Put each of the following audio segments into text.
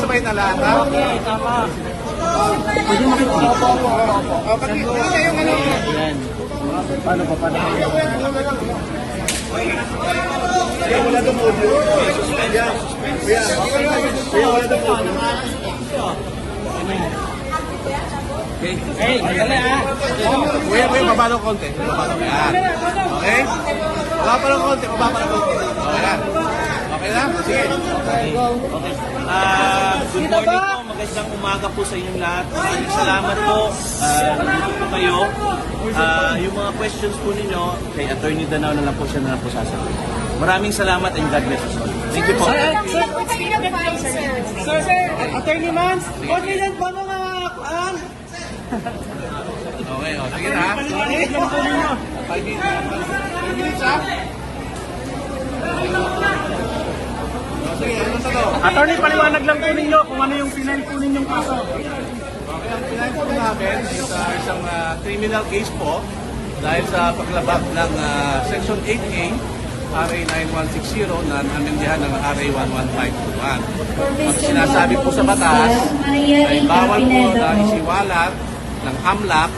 sabay na lahat, ha? Okay, tama. Pwede makikita. O, pati yung ano. Yan. Paano pa? Paano? Kuya, wala daw audio. Kuya, wala daw audio. Hey, dali ah. Kuya, baba ng konti. Baba ng yan. Okay? Baba pa ng konti, baba pa ng konti. Okay na? Okay na? Sige. Good morning po, magandang umaga po sa inyong lahat. Maraming salamat po. Nandito po kayo. Yung mga questions po ninyo, kay Attorney Danao na lang po siya na lang po sasagot. Maraming salamat and God bless us all. Thank you po. Sir, Attorney Mans, confident ba mga Okay, o. Sige na. 5 minutes, ha? O, sige, anong tanong? Attorney, paliwanag lang po ninyo kung ano yung pinay po ninyong kaso. Okay, ang pinahin po namin is isang criminal case po dahil sa paglabag ng Section 8A, RA 9160 na amendihan ng RA 11521. Ang sinasabi po sa batas ay bawal po na isiwalat ng AMLAC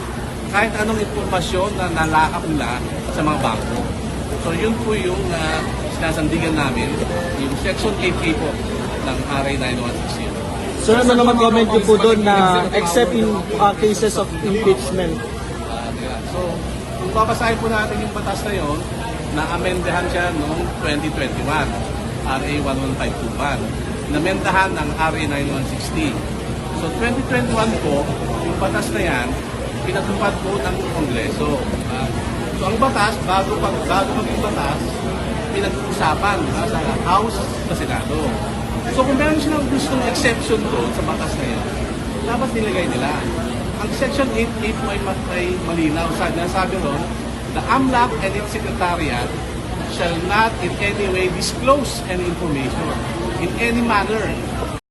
kahit anong impormasyon na nalakap nila sa mga bangko. So yun po yung sinasandigan namin, yung Section 8A po ng RA 9160. Sir, ano naman comment niyo po doon na except in cases of impeachment? So, kung babasahin po natin yung batas na yun, na-amendahan siya noong 2021, RA 11521. Na-amendahan ng RA 9160. So, 2021 po, yung batas na yan, pinatupad po ng Kongreso. So, ang batas, bago maging batas, pinag-uusapan sa House sa Senado. So, kung meron silang gustong exception doon sa batas na yun, dapat nilagay nila. Ang Section 8.8 po ay malinaw. Sabi ron, the AMLAC and its Secretariat shall not in any way disclose any information in any manner